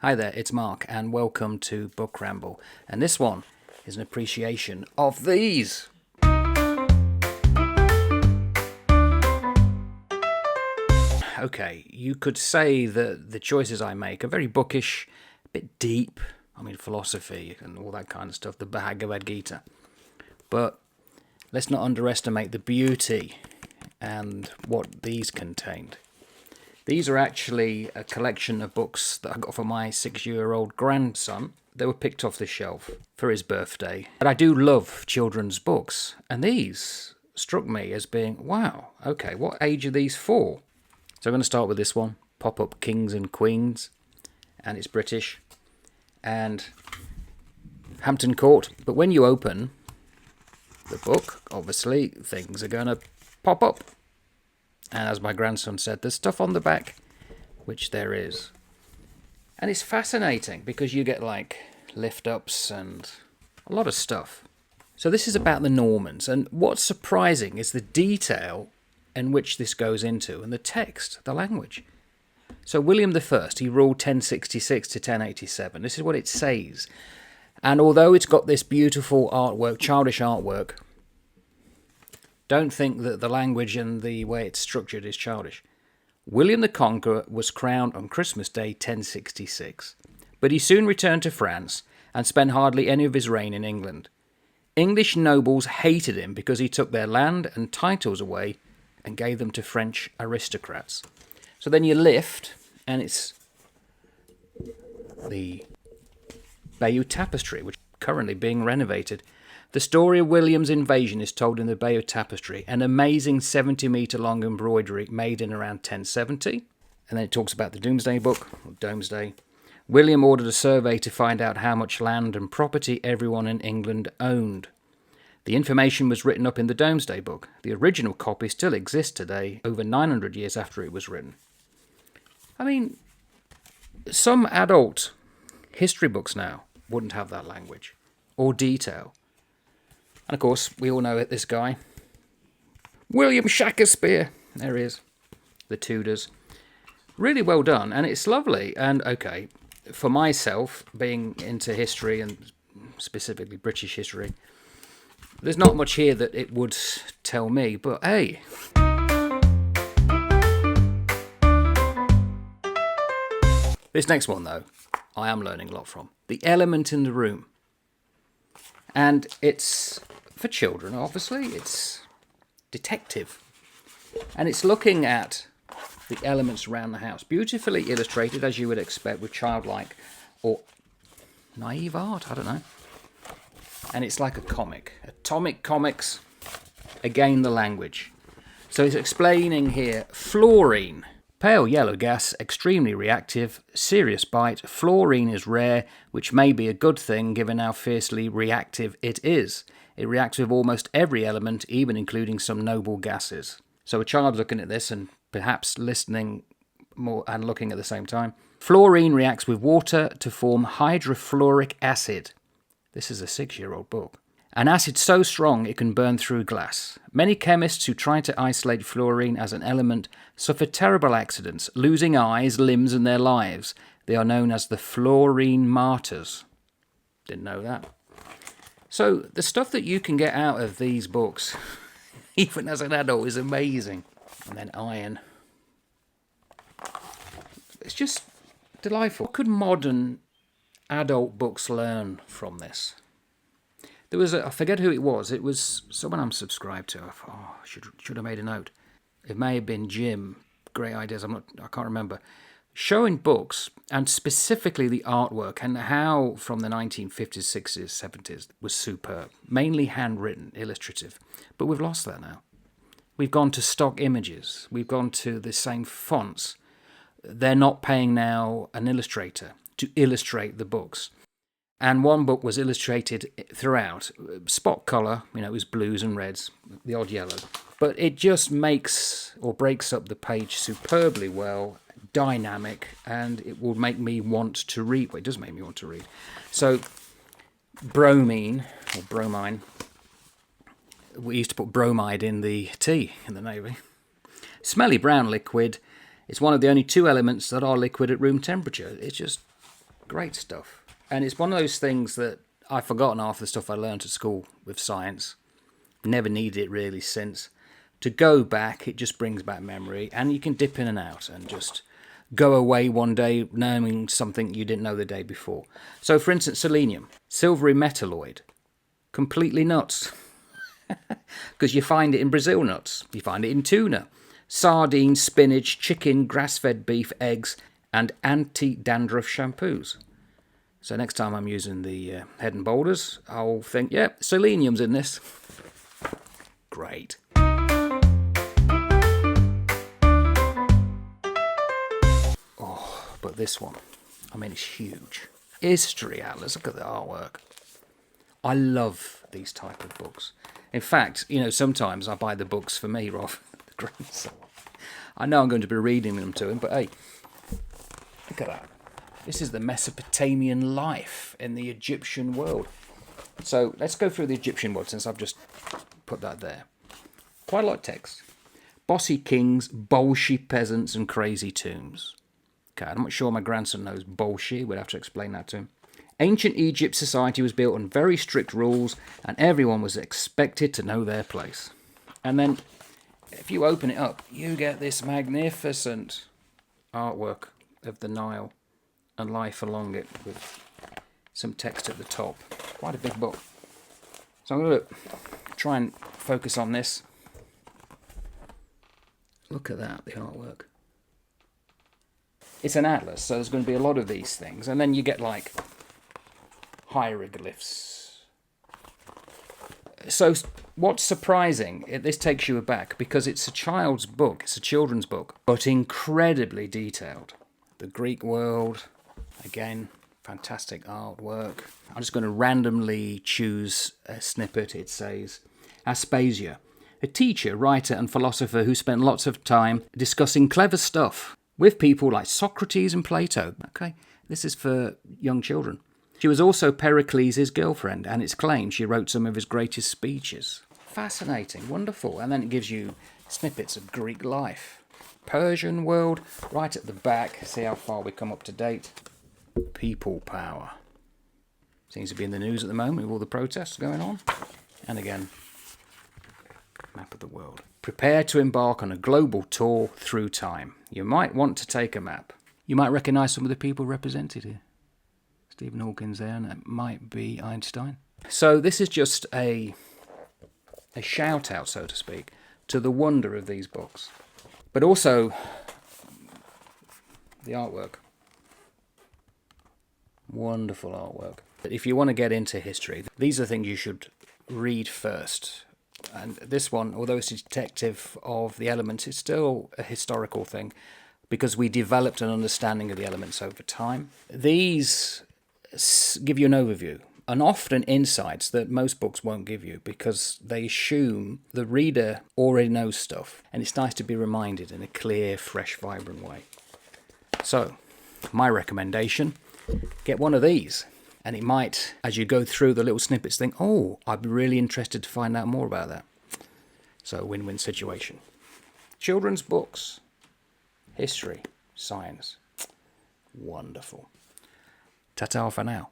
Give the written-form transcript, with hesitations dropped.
Hi there, it's Mark, and welcome to Book Ramble. And this one is an appreciation of these. Okay, you could say that the choices I make are very bookish, a bit deep. I mean, philosophy and all that kind of stuff, the Bhagavad Gita. But let's not underestimate the beauty and what these contained. These are actually a collection of books that I got for my 6-year-old grandson. They were picked off the shelf for his birthday. But I do love children's books, and these struck me as being, wow, okay, what age are these for? So I'm going to start with this one, Pop-Up Kings and Queens, and it's British, and Hampton Court. But when you open the book, obviously, things are going to pop up. And as my grandson said, there's stuff on the back, which there is. And it's fascinating because you get like lift-ups and a lot of stuff. So this is about the Normans. And what's surprising is the detail in which this goes into and the text, the language. So William I, he ruled 1066 to 1087. This is what it says. And although it's got this beautiful artwork, childish artwork, don't think that the language and the way it's structured is childish. William the Conqueror was crowned on Christmas Day 1066, but he soon returned to France and spent hardly any of his reign in England. English nobles hated him because he took their land and titles away and gave them to French aristocrats. So then you lift, and it's the Bayeux Tapestry, which is currently being renovated. The story of William's invasion is told in the Bayeux Tapestry, an amazing 70-metre-long embroidery made in around 1070. And then it talks about the Domesday Book, or Domesday. William ordered a survey to find out how much land and property everyone in England owned. The information was written up in the Domesday Book. The original copy still exists today, over 900 years after it was written. I mean, some adult history books now wouldn't have that language or detail. And of course, we all know it, this guy. William Shakespeare. There he is. The Tudors. Really well done, and it's lovely. And okay, for myself, being into history, and specifically British history, there's not much here that it would tell me, but hey. This next one, though, I am learning a lot from. The Element in the Room. And it's for children, obviously. It's detective. And it's looking at the elements around the house. Beautifully illustrated, as you would expect, with childlike or naive art, I don't know. And it's like a comic. Atomic Comics. Again, the language. So it's explaining here, fluorine. Pale yellow gas, extremely reactive, serious bite. Fluorine is rare, which may be a good thing given how fiercely reactive it is. It reacts with almost every element, even including some noble gases. So a child looking at this and perhaps listening more and looking at the same time. Fluorine reacts with water to form hydrofluoric acid. This is a 6-year-old book. An acid so strong it can burn through glass. Many chemists who try to isolate fluorine as an element suffer terrible accidents, losing eyes, limbs and their lives. They are known as the fluorine martyrs. Didn't know that. So the stuff that you can get out of these books, even as an adult, is amazing. And then iron. It's just delightful. What could modern adult books learn from this? There was I forget who it was. It was someone I'm subscribed to. Oh, should have made a note. It may have been Jim. Great ideas. I can't remember. Showing books and specifically the artwork and how from the 1950s, 60s, 70s was superb. Mainly handwritten, illustrative. But we've lost that now. We've gone to stock images. We've gone to the same fonts. They're not paying now an illustrator to illustrate the books. And one book was illustrated throughout. Spot colour, it was blues and reds, the odd yellow. But it just makes or breaks up the page superbly well, dynamic, and it will make me want to read. Well, it does make me want to read. So, bromine, or bromine. We used to put bromide in the tea in the Navy. Smelly brown liquid. It's one of the only two elements that are liquid at room temperature. It's just Great stuff. And it's one of those things that I've forgotten half the stuff I learned at school with science. Never needed it really since. To go back, it just brings back memory, and you can dip in and out and just go away one day knowing something you didn't know the day before. So, for instance, selenium, silvery metalloid, completely nuts. Because you find it in Brazil nuts, you find it in tuna, sardines, spinach, chicken, grass-fed beef, eggs, and anti-dandruff shampoos. So next time I'm using the Head and Boulders, I'll think, yeah, selenium's in this. Great. Oh, but this one, I mean, it's huge. History Atlas, look at the artwork. I love these type of books. In fact, you know, sometimes I buy the books for me rather than the grandson. I know I'm going to be reading them to him, but hey, look at that. This is the Mesopotamian life in the Egyptian world. So let's go through the Egyptian world since I've just put that there. Quite a lot of text. Bossy kings, bolshy peasants, and crazy tombs. Okay, I'm not sure my grandson knows bolshy. We'll have to explain that to him. Ancient Egypt society was built on very strict rules, and everyone was expected to know their place. And then, if you open it up, you get this magnificent artwork of the Nile and life along it with some text at the top. Quite a big book. So I'm going to try and focus on this. Look at that, the artwork. It's an atlas, so there's going to be a lot of these things. And then you get like hieroglyphs. So what's surprising, this takes you aback because it's a child's book, it's a children's book, but incredibly detailed. The Greek world, again, fantastic artwork. I'm just going to randomly choose a snippet. It says, Aspasia, a teacher, writer and philosopher who spent lots of time discussing clever stuff with people like Socrates and Plato. Okay, this is for young children. She was also Pericles' girlfriend, and it's claimed she wrote some of his greatest speeches. Fascinating, wonderful. And then it gives you snippets of Greek life. Persian world, right at the back. See how far we come up to date. People power. Seems to be in the news at the moment with all the protests going on. And again, map of the world. Prepare to embark on a global tour through time. You might want to take a map. You might recognise some of the people represented here. Stephen Hawking's there, and it might be Einstein. So this is just a shout out, so to speak, to the wonder of these books. But also the artwork. Wonderful artwork. If you want to get into history, these are things you should read first. And this one, although it's a detective of the elements, it's still a historical thing because we developed an understanding of the elements over time. These give you an overview and often insights that most books won't give you because they assume the reader already knows stuff, and it's nice to be reminded in a clear, fresh, vibrant way. So, my recommendation, get one of these, and it might, as you go through the little snippets, think, oh, I'd be really interested to find out more about that. So, win-win situation. Children's books, history, science, wonderful. Ta-ta for now.